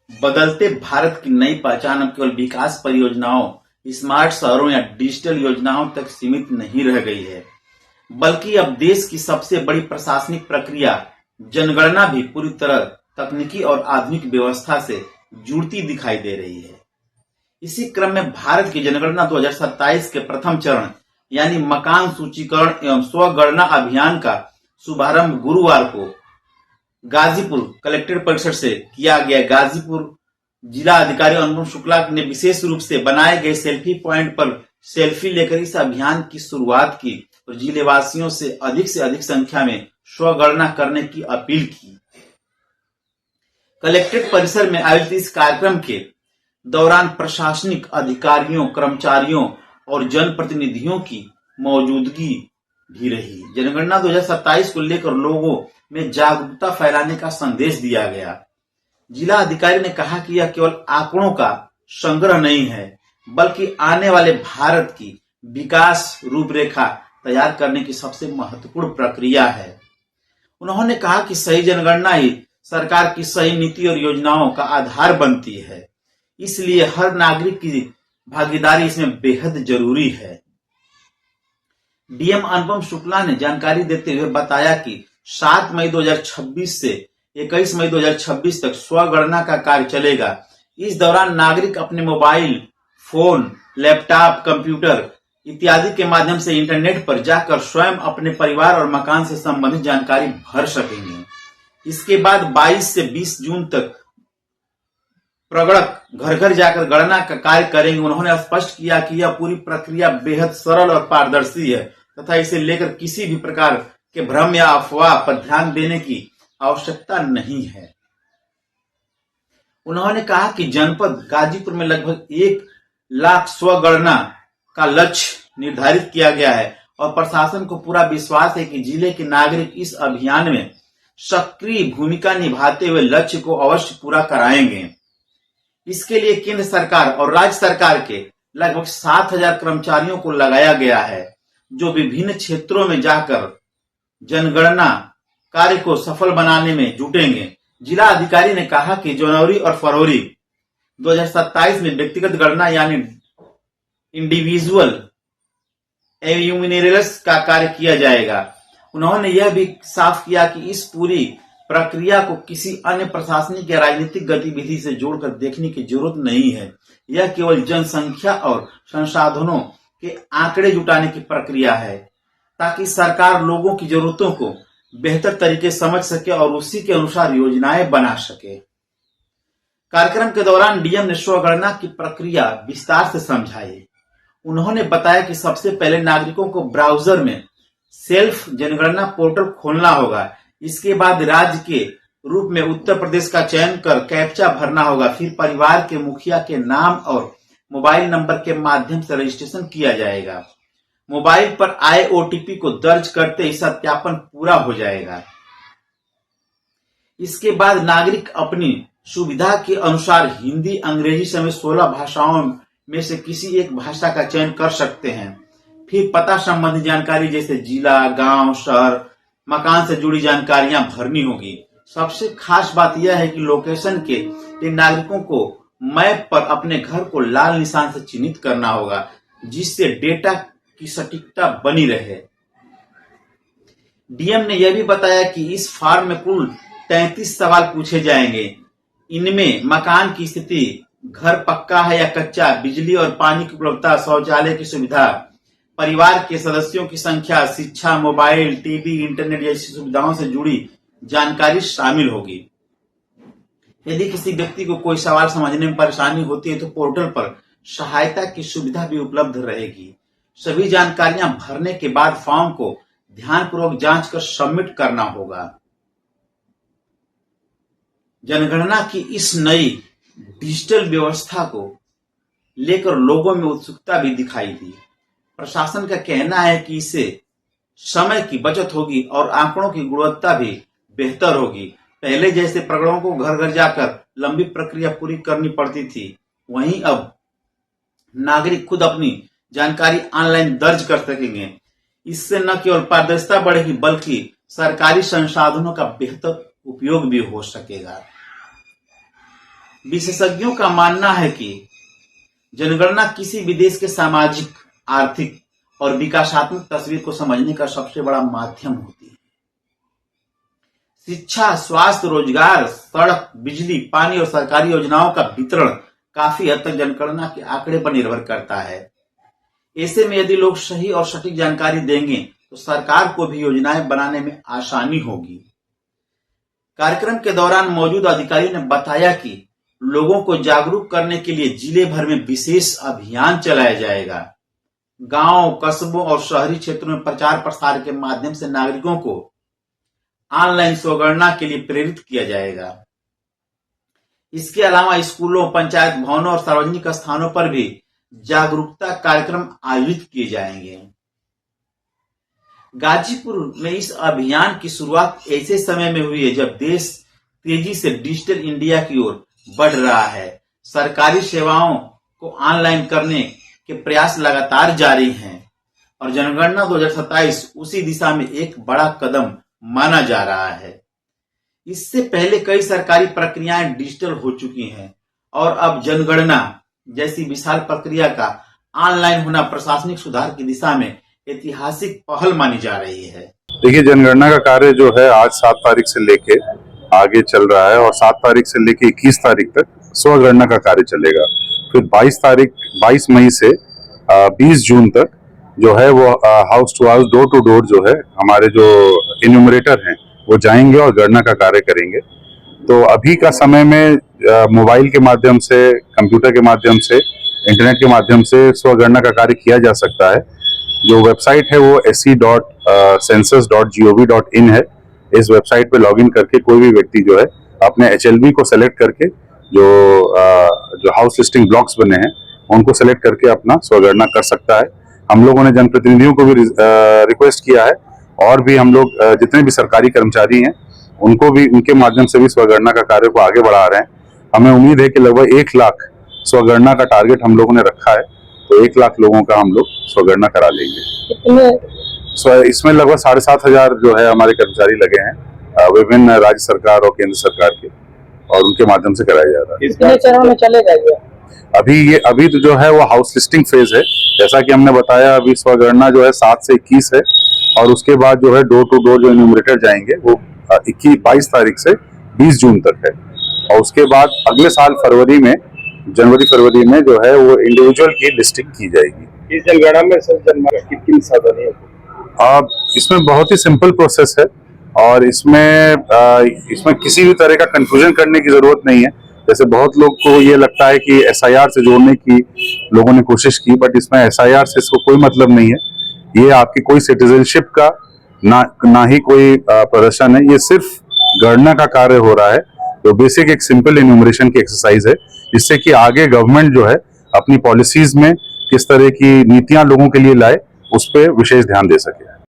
बदलते भारत की नई पहचान अब केवल विकास परियोजनाओं, स्मार्ट शहरों या डिजिटल योजनाओं तक सीमित नहीं रह गई है, बल्कि अब देश की सबसे बड़ी प्रशासनिक प्रक्रिया जनगणना भी पूरी तरह तकनीकी और आधुनिक व्यवस्था से जुड़ती दिखाई दे रही है। इसी क्रम में भारत की जनगणना 2027 के प्रथम चरण यानी मकान सूचीकरण एवं स्वगणना अभियान का शुभारंभ गुरुवार को गाजीपुर कलेक्ट्रेट परिसर से किया गया। गाजीपुर जिला अधिकारी अनुपम शुक्ला ने विशेष रूप से बनाए गए सेल्फी पॉइंट पर सेल्फी लेकर इस अभियान की शुरुआत की और जिले वासियों से अधिक संख्या में स्वगणना करने की अपील की। कलेक्ट्रेट परिसर में आयोजित इस कार्यक्रम के दौरान प्रशासनिक अधिकारियों, कर्मचारियों और जनप्रतिनिधियों की मौजूदगी भी रही। जनगणना 2027 को लेकर लोगों में जागरूकता फैलाने का संदेश दिया गया। जिला अधिकारी ने कहा कि यह केवल आंकड़ों का संग्रह नहीं है, बल्कि आने वाले भारत की विकास रूपरेखा तैयार करने की सबसे महत्वपूर्ण प्रक्रिया है। उन्होंने कहा कि सही जनगणना ही सरकार की सही नीति और योजनाओं का आधार बनती है, इसलिए हर नागरिक की भागीदारी इसमें बेहद जरूरी है। डीएम अनुपम शुक्ला ने जानकारी देते हुए बताया कि 7 मई 2026 से 21 मई 2026 तक स्वगणना का कार्य चलेगा। इस दौरान नागरिक अपने मोबाइल फोन, लैपटॉप, कंप्यूटर इत्यादि के माध्यम से इंटरनेट पर जाकर स्वयं अपने परिवार और मकान से संबंधित जानकारी भर सकेंगे। इसके बाद 22 से 20 जून तक प्रगणक घर घर जाकर गणना का कार्य करेंगे। उन्होंने स्पष्ट किया कि यह पूरी प्रक्रिया बेहद सरल और पारदर्शी है तथा इसे लेकर किसी भी प्रकार के भ्रम या अफवाह पर ध्यान देने की आवश्यकता नहीं है। उन्होंने कहा कि जनपद गाजीपुर में लगभग 1 लाख स्वगणना का लक्ष्य निर्धारित किया गया है और प्रशासन को पूरा विश्वास है कि जिले के नागरिक इस अभियान में सक्रिय भूमिका निभाते हुए लक्ष्य को अवश्य पूरा कराएंगे। इसके लिए केंद्र सरकार और राज्य सरकार के लगभग 7,000 कर्मचारियों को लगाया गया है, जो विभिन्न क्षेत्रों में जाकर जनगणना कार्य को सफल बनाने में जुटेंगे। जिला अधिकारी ने कहा कि जनवरी और फरवरी 2027 में व्यक्तिगत गणना यानी इंडिविजुअल एन्यूमरेशंस का कार्य किया जाएगा। उन्होंने यह भी साफ किया कि इस पूरी प्रक्रिया को किसी अन्य प्रशासनिक या राजनीतिक गतिविधि से जोड़कर देखने की जरूरत नहीं है। यह केवल जनसंख्या और संसाधनों के आंकड़े जुटाने की प्रक्रिया है, ताकि सरकार लोगों की जरूरतों को बेहतर तरीके समझ सके और उसी के अनुसार योजनाएं बना सके। कार्यक्रम के दौरान डीएम ने स्वगणना की प्रक्रिया विस्तार से समझाई। उन्होंने बताया कि सबसे पहले नागरिकों को ब्राउजर में सेल्फ जनगणना पोर्टल खोलना होगा। इसके बाद राज्य के रूप में उत्तर प्रदेश का चयन कर कैप्चा भरना होगा। फिर परिवार के मुखिया के नाम और मोबाइल नंबर के माध्यम से रजिस्ट्रेशन किया जाएगा। मोबाइल पर आए ओटीपी को दर्ज करते ही सत्यापन पूरा हो जाएगा। इसके बाद नागरिक अपनी सुविधा के अनुसार हिंदी, अंग्रेजी समेत 16 भाषाओं में से किसी एक भाषा का चयन कर सकते हैं। फिर पता संबंधी जानकारी जैसे जिला, गांव, शहर, मकान से जुड़ी जानकारियां भरनी होगी। सबसे खास बात यह है कि लोकेशन के लिए नागरिकों को मैप पर अपने घर को लाल निशान से चिन्हित करना होगा, जिससे डेटा की सटीकता बनी रहे। डीएम ने यह भी बताया कि इस फॉर्म में कुल 33 सवाल पूछे जाएंगे। इनमें मकान की स्थिति, घर पक्का है या कच्चा, बिजली और पानी की उपलब्धता, शौचालय की सुविधा, परिवार के सदस्यों की संख्या, शिक्षा, मोबाइल, टीवी, इंटरनेट जैसी सुविधाओं से जुड़ी जानकारी शामिल होगी। यदि किसी व्यक्ति को कोई सवाल समझने में परेशानी होती है तो पोर्टल पर सहायता की सुविधा भी उपलब्ध रहेगी। सभी जानकारियां भरने के बाद फॉर्म को ध्यानपूर्वक जांच कर सबमिट करना होगा। जनगणना की इस नई डिजिटल व्यवस्था को लेकर लोगों में उत्सुकता भी दिखाई दी। प्रशासन का कहना है कि इससे समय की बचत होगी और आंकड़ों की गुणवत्ता भी बेहतर होगी। पहले जैसे प्रगणकों को घर घर जाकर लंबी प्रक्रिया पूरी करनी पड़ती थी, वहीं अब नागरिक खुद अपनी जानकारी ऑनलाइन दर्ज कर सकेंगे। इससे न केवल पारदर्शिता बढ़ेगी, बल्कि सरकारी संसाधनों का बेहतर उपयोग भी हो सकेगा। विशेषज्ञों का मानना है कि जनगणना किसी भी देश के सामाजिक, आर्थिक और विकासात्मक तस्वीर को समझने का सबसे बड़ा माध्यम होती है। शिक्षा, स्वास्थ्य, रोजगार, सड़क, बिजली, पानी और सरकारी योजनाओं का वितरण काफी हद तक जनगणना के आंकड़े पर निर्भर करता है। ऐसे में यदि लोग सही और सटीक जानकारी देंगे तो सरकार को भी योजनाएं बनाने में आसानी होगी। कार्यक्रम के दौरान मौजूद अधिकारी ने बताया कि लोगों को जागरूक करने के लिए जिले भर में विशेष अभियान चलाया जाएगा। गांव, कस्बों और शहरी क्षेत्रों में प्रचार प्रसार के माध्यम से नागरिकों को ऑनलाइन स्वगणना के लिए प्रेरित किया जाएगा। इसके अलावा स्कूलों, पंचायत भवनों और सार्वजनिक स्थानों पर भी जागरूकता कार्यक्रम आयोजित किए जाएंगे। गाजीपुर में इस अभियान की शुरुआत ऐसे समय में हुई है जब देश तेजी से डिजिटल इंडिया की ओर बढ़ रहा है। सरकारी सेवाओं को ऑनलाइन करने के प्रयास लगातार जारी हैं और जनगणना 2027 उसी दिशा में एक बड़ा कदम माना जा रहा है। इससे पहले कई सरकारी प्रक्रियाएं डिजिटल हो चुकी हैं और अब जनगणना जैसी विशाल प्रक्रिया का ऑनलाइन होना प्रशासनिक सुधार की दिशा में ऐतिहासिक पहल मानी जा रही है। देखिए, जनगणना का कार्य जो है आज 7 तारीख से लेके आगे चल रहा है और 7 तारीख से लेके 21 तारीख तक स्वगणना का कार्य चलेगा। फिर 22 मई से 20 जून तक जो है वो house to house, door to door जो है हमारे जो इन्यूमरेटर हैं वो जाएंगे और गणना का कार्य करेंगे। तो अभी का समय में मोबाइल के माध्यम से, कंप्यूटर के माध्यम से, इंटरनेट के माध्यम से स्वगणना का कार्य किया जा सकता है। जो वेबसाइट है वो se.census.gov.in है। इस वेबसाइट पे लॉगिन करके कोई भी व्यक्ति जो है अपने HLB को सेलेक्ट करके जो हाउस लिस्टिंग ब्लॉक्स बने हैं उनको सेलेक्ट करके अपना स्वगणना कर सकता है। हम लोगों ने जनप्रतिनिधियों को भी रिक्वेस्ट किया है और भी हम लोग जितने भी सरकारी कर्मचारी हैं उनको भी, उनके माध्यम से भी स्वगणना का कार्य को आगे बढ़ा रहे हैं। हमें उम्मीद है कि लगभग 1 लाख स्वगणना का टारगेट हम लोगों ने रखा है, तो 1 लाख लोगों का हम लोग स्वगणना करा लेंगे। इसमें लगभग 7,500 जो है हमारे कर्मचारी लगे हैं विभिन्न राज्य सरकार और केंद्र सरकार के, और उनके माध्यम से कराया जा रहा है। कितने चरण में चलेगा ये? अभी तो जो है वो हाउस लिस्टिंग फेज है। जैसा कि हमने बताया, अभी स्वगणना जो है 7 से 21 है और उसके बाद जो है डोर टू डोर जो इन्यूमरेटर जाएंगे वो 22 तारीख से 20 जून तक है। और उसके बाद अगले साल जनवरी फरवरी में जो है वो इंडिविजुअल की लिस्टिंग की जाएगी। इस जनगणना में कितनी सावधानी है? इसमें बहुत ही सिंपल प्रोसेस है और इसमें किसी भी तरह का कंफ्यूजन करने की जरूरत नहीं है। जैसे बहुत लोग को ये लगता है कि SIR से जोड़ने की लोगों ने कोशिश की, बट इसमें SIR से इसको कोई मतलब नहीं है। ये आपकी कोई सिटीजनशिप का ना ही कोई प्रदर्शन है, ये सिर्फ गणना का कार्य हो रहा है। तो बेसिक एक सिंपल इन्यूमरेशन की एक्सरसाइज है, जिससे कि आगे गवर्नमेंट जो है अपनी पॉलिसीज में किस तरह की नीतियां लोगों के लिए लाए उस पर विशेष ध्यान दे सके।